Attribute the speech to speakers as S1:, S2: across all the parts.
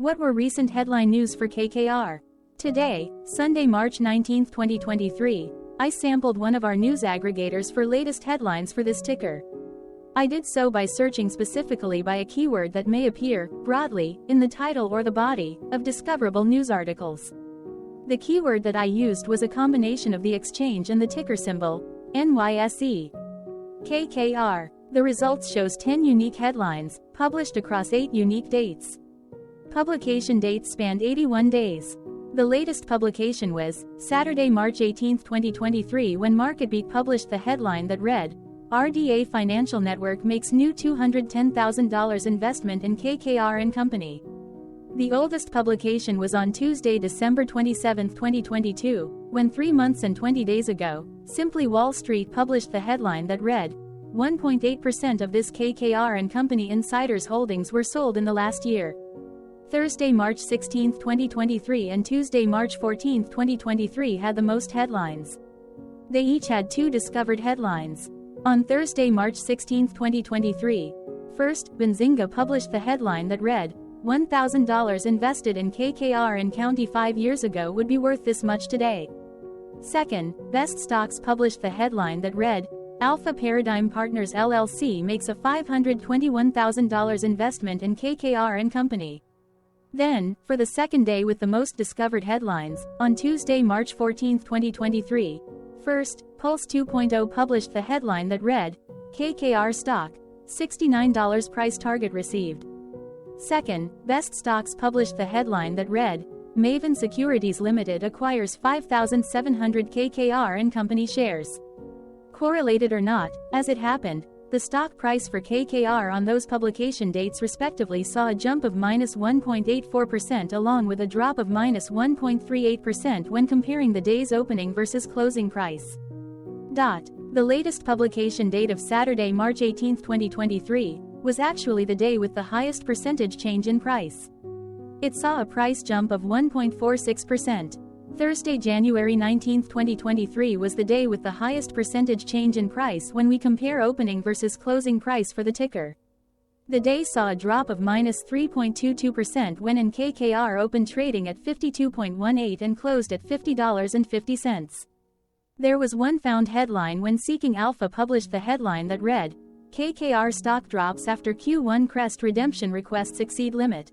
S1: What were recent headline news for KKR? Today, Sunday, March 19, 2023, I sampled one of our news aggregators for latest headlines for this ticker. I did so by searching specifically by a keyword that may appear, broadly, in the title or the body of discoverable news articles. The keyword that I used was a combination of the exchange and the ticker symbol, NYSE. KKR. The results shows 10 unique headlines, published across 8 unique dates. Publication dates spanned 81 days. The latest publication was Saturday, March 18, 2023, when MarketBeat published the headline that read, RDA Financial Network makes new $210,000 investment in KKR and Company. The oldest publication was on Tuesday, December 27, 2022, when 3 months and 20 days ago, Simply Wall Street published the headline that read, 1.8% of this KKR and Company insiders' holdings were sold in the last year. Thursday, March 16, 2023 and Tuesday, March 14, 2023 had the most headlines. They each had 2 discovered headlines. On Thursday, March 16, 2023, first, Benzinga published the headline that read, $1,000 invested in KKR and County 5 years ago would be worth this much today. Second, Best Stocks published the headline that read, Alpha Paradigm Partners LLC makes a $521,000 investment in KKR and Company. Then, for the second day with the most discovered headlines, on Tuesday, March 14, 2023, first, Pulse 2.0 published the headline that read, KKR stock, $69 price target received. Second, Best Stocks published the headline that read, Maven Securities Limited acquires 5,700 KKR and Company shares. Correlated or not, as it happened, the stock price for KKR on those publication dates respectively saw a jump of -1.84% along with a drop of -1.38% when comparing the day's opening versus closing price. The latest publication date of Saturday, March 18, 2023, was actually the day with the highest percentage change in price. It saw a price jump of 1.46%. Thursday, January 19, 2023 was the day with the highest percentage change in price when we compare opening versus closing price for the ticker. The day saw a drop of -3.22% when in KKR opened trading at $52.18 and closed at $50.50. There was one found headline when Seeking Alpha published the headline that read, KKR stock drops after Q1 crest redemption requests exceed limit.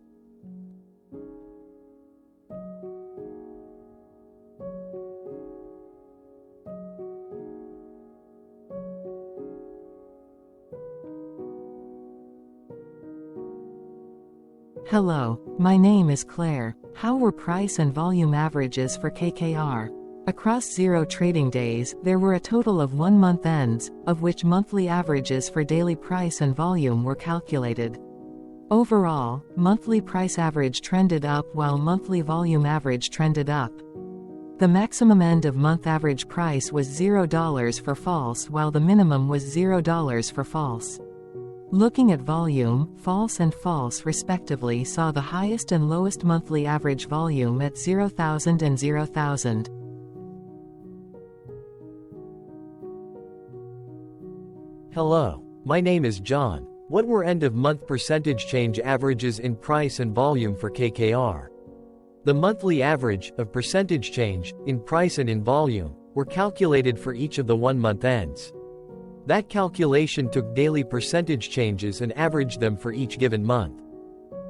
S2: Hello, my name is Claire. How were price and volume averages for KKR? Across 0 trading days, there were a total of 1 month ends, of which monthly averages for daily price and volume were calculated. Overall, monthly price average trended up while monthly volume average trended up. The maximum end of month average price was $0 for false while the minimum was $0 for false. Looking at volume, false and false respectively saw the highest and lowest monthly average volume at 0,000 and 0,000.
S3: Hello, my name is John. What were end-of-month percentage change averages in price and volume for KKR? The monthly average of percentage change, in price and in volume, were calculated for each of the 1-month ends. That calculation took daily percentage changes and averaged them for each given month.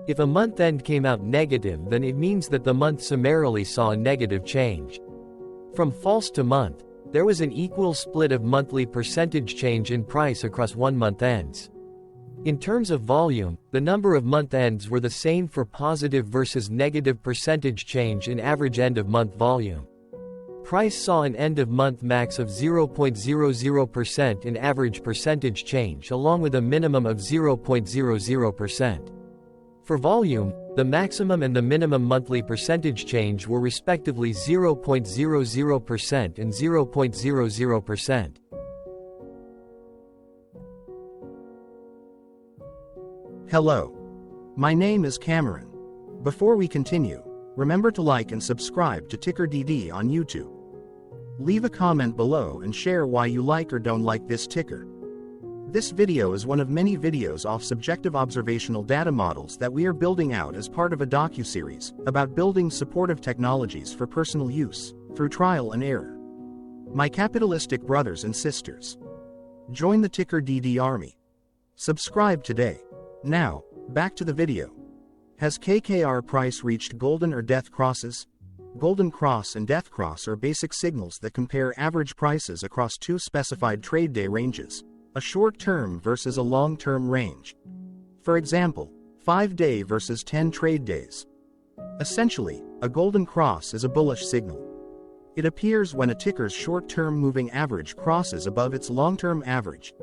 S3: If a month end came out negative, then it means that the month summarily saw a negative change. From false to month, there was an equal split of monthly percentage change in price across 1-month ends. In terms of volume, the number of month ends were the same for positive versus negative percentage change in average end-of-month volume. Price saw an end-of-month max of 0.00% in average percentage change along with a minimum of 0.00%. For volume, the maximum and the minimum monthly percentage change were respectively 0.00% and 0.00%.
S4: Hello. My name is Cameron. Before we continue, remember to like and subscribe to TickerDD on YouTube. Leave a comment below and share why you like or don't like this ticker. This video is one of many videos off subjective observational data models that we are building out as part of a docuseries about building supportive technologies for personal use, through trial and error. My capitalistic brothers and sisters, join the TickerDD army. Subscribe today. Now, back to the video. Has KKR price reached golden or death crosses? Golden cross and death cross are basic signals that compare average prices across two specified trade day ranges, a short-term versus a long-term range. For example, 5-day versus 10 trade days. Essentially, a golden cross is a bullish signal. It appears when a ticker's short-term moving average crosses above its long-term average.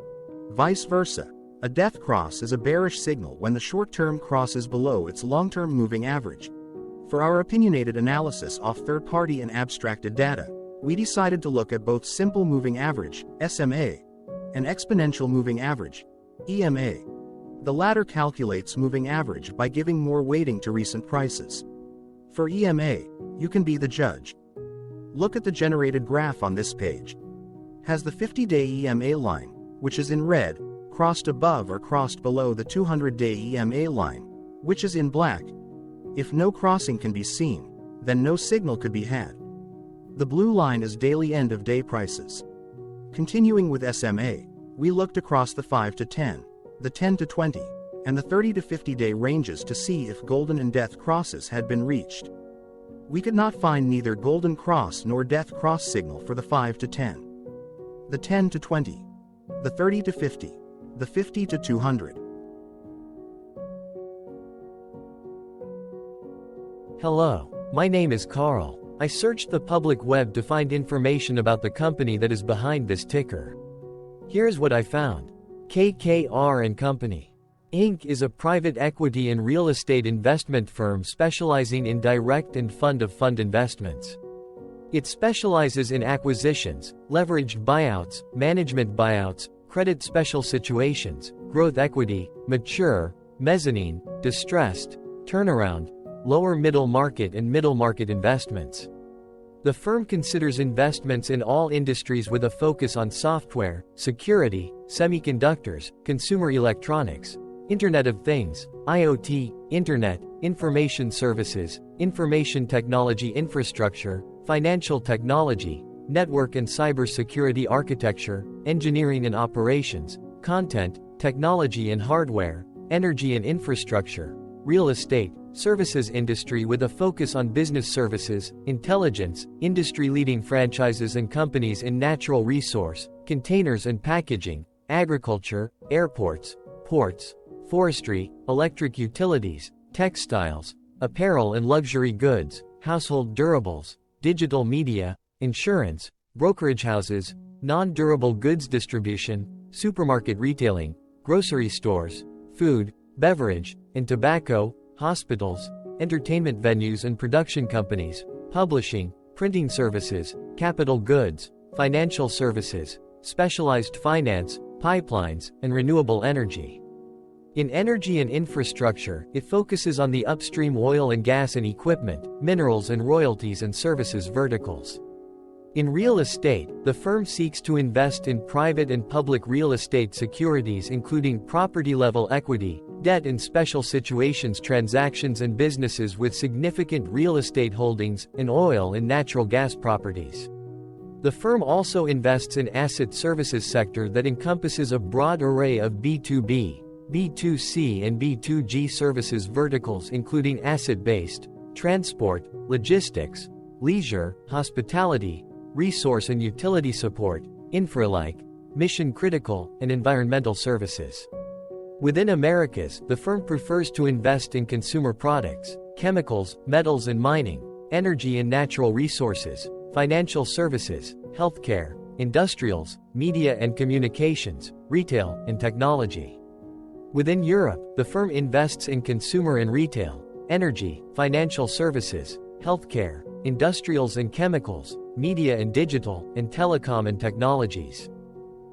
S4: Vice versa, a death cross is a bearish signal when the short-term crosses below its long-term moving average. For our opinionated analysis off third-party and abstracted data, we decided to look at both simple moving average, SMA, and exponential moving average, EMA. The latter calculates moving average by giving more weighting to recent prices. For EMA, you can be the judge. Look at the generated graph on this page. Has the 50-day EMA line, which is in red, crossed above or crossed below the 200-day EMA line, which is in black? If no crossing can be seen, then no signal could be had. The blue line is daily end-of-day prices. Continuing with SMA, we looked across the 5 to 10, the 10 to 20, and the 30 to 50-day ranges to see if golden and death crosses had been reached. We could not find neither golden cross nor death cross signal for the 5 to 10, the 10 to 20, the 30 to 50, the 50 to 200.
S3: Hello, my name is Carl. I searched the public web to find information about the company that is behind this ticker. Here's what I found. KKR & Company, Inc. is a private equity and real estate investment firm specializing in direct and fund-of-fund investments. It specializes in acquisitions, leveraged buyouts, management buyouts, credit special situations, growth equity, mature, mezzanine, distressed, turnaround, lower middle market and middle market investments. The firm considers investments in all industries with a focus on software, security, semiconductors, consumer electronics, Internet of Things, IoT, Internet, information services, information technology infrastructure, financial technology, network and cybersecurity architecture, engineering and operations, content, technology and hardware, energy and infrastructure, real estate, services industry with a focus on business services, intelligence, industry-leading franchises and companies in natural resource, containers and packaging, agriculture, airports, ports, forestry, electric utilities, textiles, apparel and luxury goods, household durables, digital media, insurance, brokerage houses, non-durable goods distribution, supermarket retailing, grocery stores, food, beverage, and tobacco, hospitals, entertainment venues and production companies, publishing, printing services, capital goods, financial services, specialized finance, pipelines, and renewable energy. In energy and infrastructure, it focuses on the upstream oil and gas and equipment, minerals and royalties and services verticals. In real estate, the firm seeks to invest in private and public real estate securities including property-level equity, debt and special situations transactions and businesses with significant real estate holdings, and oil and natural gas properties. The firm also invests in asset services sector that encompasses a broad array of B2B, B2C and B2G services verticals including asset-based, transport, logistics, leisure, hospitality, resource and utility support, infra-like, mission-critical, and environmental services. Within Americas, the firm prefers to invest in consumer products, chemicals, metals and mining, energy and natural resources, financial services, healthcare, industrials, media and communications, retail, and technology. Within Europe, the firm invests in consumer and retail, energy, financial services, healthcare, industrials and chemicals, media and digital, and telecom and technologies.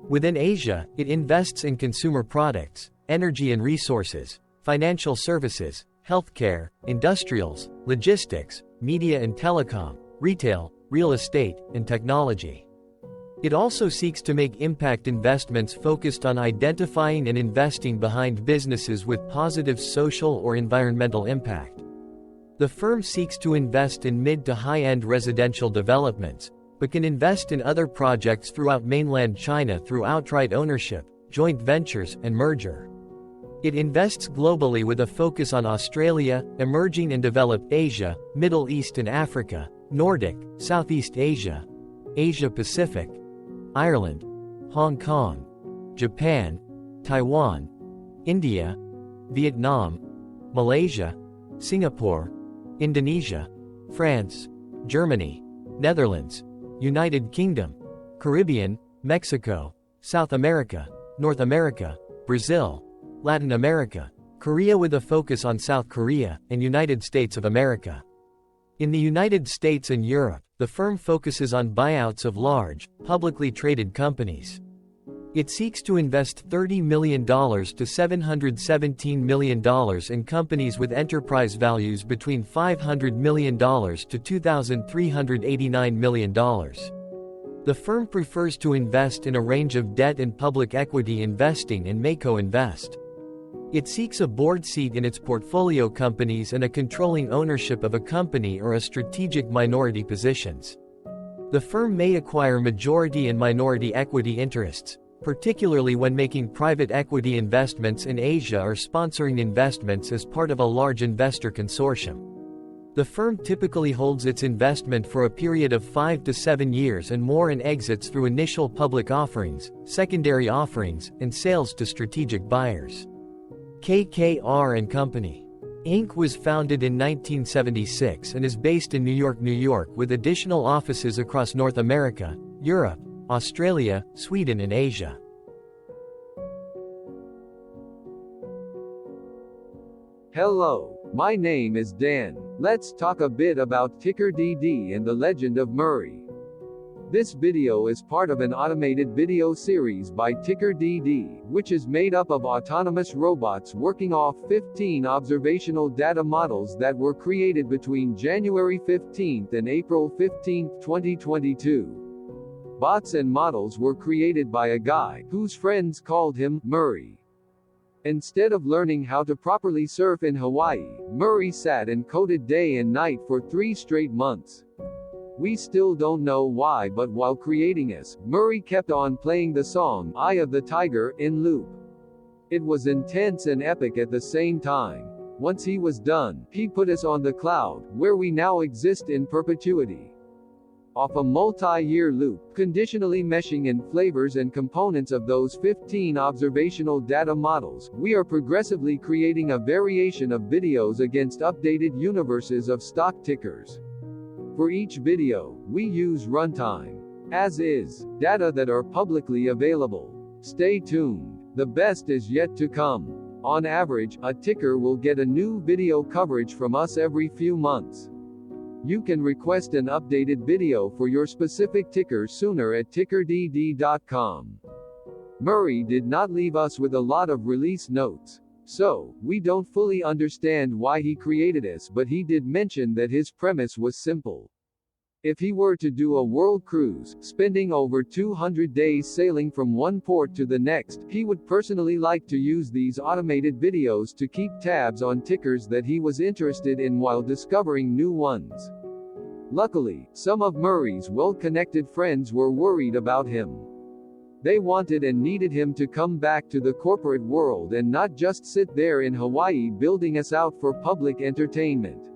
S3: Within Asia, it invests in consumer products, energy and resources, financial services, healthcare, industrials, logistics, media and telecom, retail, real estate, and technology. It also seeks to make impact investments focused on identifying and investing behind businesses with positive social or environmental impact. The firm seeks to invest in mid to high-end residential developments, but can invest in other projects throughout mainland China through outright ownership, joint ventures, and merger. It invests globally with a focus on Australia, emerging and developed Asia, Middle East and Africa, Nordic, Southeast Asia, Asia Pacific, Ireland, Hong Kong, Japan, Taiwan, India, Vietnam, Malaysia, Singapore, Indonesia, France, Germany, Netherlands, United Kingdom, Caribbean, Mexico, South America, North America, Brazil, Latin America, Korea with a focus on South Korea, and United States of America. In the United States and Europe, the firm focuses on buyouts of large, publicly traded companies. It seeks to invest $30 million to $717 million in companies with enterprise values between $500 million to $2,389 million. The firm prefers to invest in a range of debt and public equity investing and may co-invest. It seeks a board seat in its portfolio companies and a controlling ownership of a company or a strategic minority positions. The firm may acquire majority and minority equity interests, particularly when making private equity investments in Asia or sponsoring investments as part of a large investor consortium. The firm typically holds its investment for a period of 5 to 7 years and more and exits through initial public offerings, secondary offerings, and sales to strategic buyers. KKR and Company, Inc. was founded in 1976 and is based in New York, New York, with additional offices across North America, Europe, Australia, Sweden and Asia.
S5: Hello, my name is Dan. Let's talk a bit about TickerDD and the Legend of Murray. This video is part of an automated video series by TickerDD, which is made up of autonomous robots working off 15 observational data models that were created between January 15 and April 15, 2022. Bots and models were created by a guy whose friends called him Murray. Instead of learning how to properly surf in Hawaii, Murray sat and coded day and night for 3 straight months. We still don't know why, but while creating us, Murray kept on playing the song Eye of the Tiger in loop. It was intense and epic at the same time. Once he was done, he put us on the cloud, where we now exist in perpetuity. Off a multi-year loop, conditionally meshing in flavors and components of those 15 observational data models, we are progressively creating a variation of videos against updated universes of stock tickers. For each video, we use runtime, as is, data that are publicly available. Stay tuned. The best is yet to come. On average, a ticker will get a new video coverage from us every few months. You can request an updated video for your specific ticker sooner at TickerDD.com. Murray did not leave us with a lot of release notes. So, we don't fully understand why he created us, but he did mention that his premise was simple. If he were to do a world cruise, spending over 200 days sailing from one port to the next, he would personally like to use these automated videos to keep tabs on tickers that he was interested in while discovering new ones. Luckily, some of Murray's well-connected friends were worried about him. They wanted and needed him to come back to the corporate world and not just sit there in Hawaii building us out for public entertainment.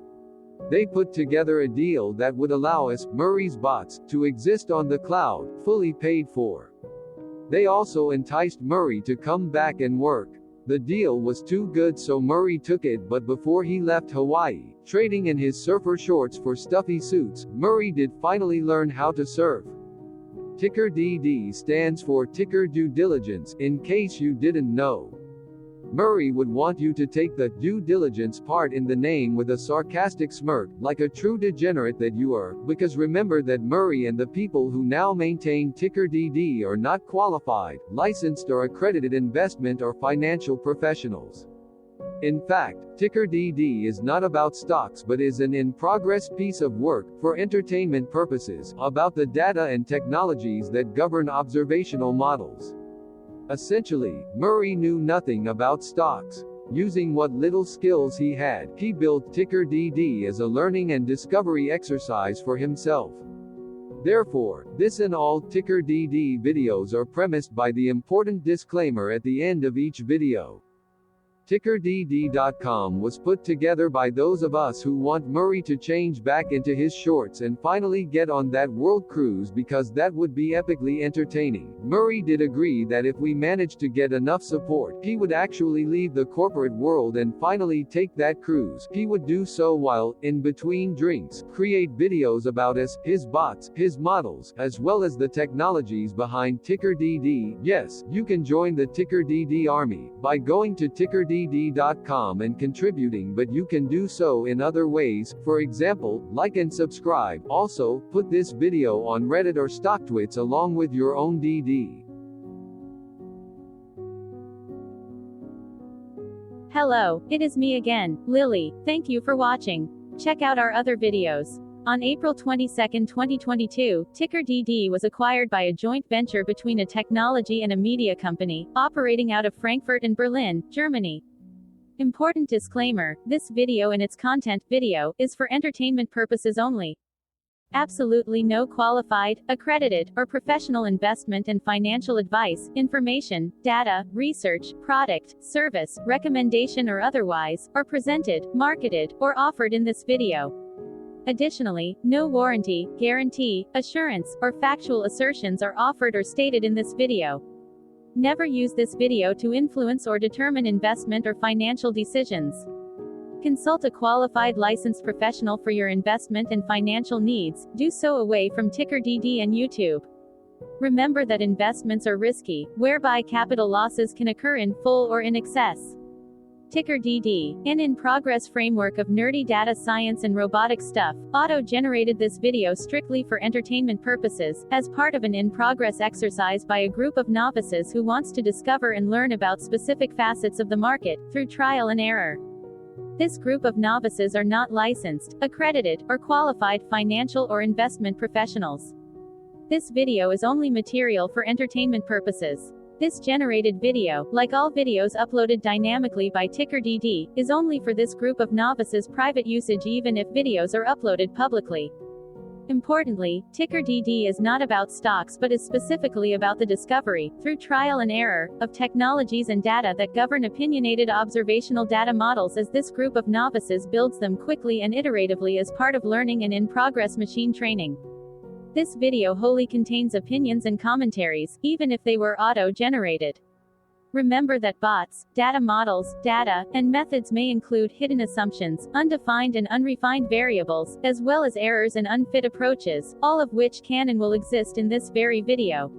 S5: They put together a deal that would allow us, Murray's bots, to exist on the cloud, fully paid for. They also enticed Murray to come back and work. The deal was too good, so Murray took it, but before he left Hawaii, trading in his surfer shorts for stuffy suits, Murray did finally learn how to surf. TickerDD stands for Ticker Due Diligence, in case you didn't know. Murray would want you to take the due diligence part in the name with a sarcastic smirk, like a true degenerate that you are, because remember that Murray and the people who now maintain TickerDD are not qualified, licensed or accredited investment or financial professionals. In fact, TickerDD is not about stocks but is an in-progress piece of work, for entertainment purposes, about the data and technologies that govern observational models. Essentially, Murray knew nothing about stocks. Using what little skills he had, he built TickerDD as a learning and discovery exercise for himself. Therefore, this and all TickerDD videos are premised by the important disclaimer at the end of each video. TickerDD.com was put together by those of us who want Murray to change back into his shorts and finally get on that world cruise, because that would be epically entertaining. Murray did agree that if we managed to get enough support, he would actually leave the corporate world and finally take that cruise. He would do so while, in between drinks, create videos about us, his bots, his models, as well as the technologies behind TickerDD. Yes, you can join the TickerDD army by going to TickerDD.com and contributing, but you can do so in other ways, for example, like and subscribe. Also, put this video on Reddit or StockTwits along with your own DD.
S1: Hello, it is me again, Lily. Thank you for watching. Check out our other videos. On April 22, 2022, TickerDD was acquired by a joint venture between a technology and a media company, operating out of Frankfurt and Berlin, Germany. Important disclaimer, this video and its content, video, is for entertainment purposes only. Absolutely no qualified, accredited, or professional investment and financial advice, information, data, research, product, service, recommendation or otherwise, are presented, marketed, or offered in this video. Additionally, no warranty, guarantee, assurance, or factual assertions are offered or stated in this video. Never use this video to influence or determine investment or financial decisions. Consult a qualified licensed professional for your investment and financial needs. Do so away from TickerDD and YouTube. Remember that investments are risky, whereby capital losses can occur in full or in excess. TickerDD, an in-progress framework of nerdy data science and robotic stuff, auto-generated this video strictly for entertainment purposes, as part of an in-progress exercise by a group of novices who wants to discover and learn about specific facets of the market, through trial and error. This group of novices are not licensed, accredited, or qualified financial or investment professionals. This video is only material for entertainment purposes. This generated video, like all videos uploaded dynamically by TickerDD, is only for this group of novices' private usage even if videos are uploaded publicly. Importantly, TickerDD is not about stocks but is specifically about the discovery, through trial and error, of technologies and data that govern opinionated observational data models as this group of novices builds them quickly and iteratively as part of learning and in-progress machine training. This video wholly contains opinions and commentaries, even if they were auto-generated. Remember that bots, data models, data, and methods may include hidden assumptions, undefined and unrefined variables, as well as errors and unfit approaches, all of which can and will exist in this very video.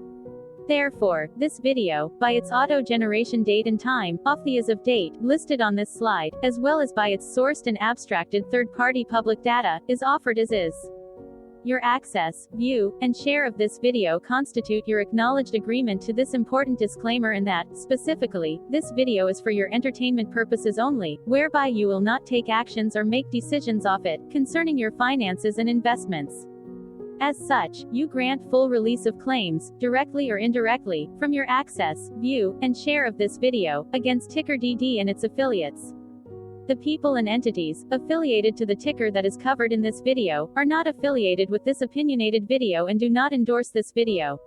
S1: Therefore, this video, by its auto-generation date and time, off the as of date, listed on this slide, as well as by its sourced and abstracted third-party public data, is offered as is. Your access, view, and share of this video constitute your acknowledged agreement to this important disclaimer, and that, specifically, this video is for your entertainment purposes only, whereby you will not take actions or make decisions off it, concerning your finances and investments. As such, you grant full release of claims, directly or indirectly, from your access, view, and share of this video, against TickerDD and its affiliates. The people and entities affiliated to the ticker that is covered in this video are not affiliated with this opinionated video and do not endorse this video.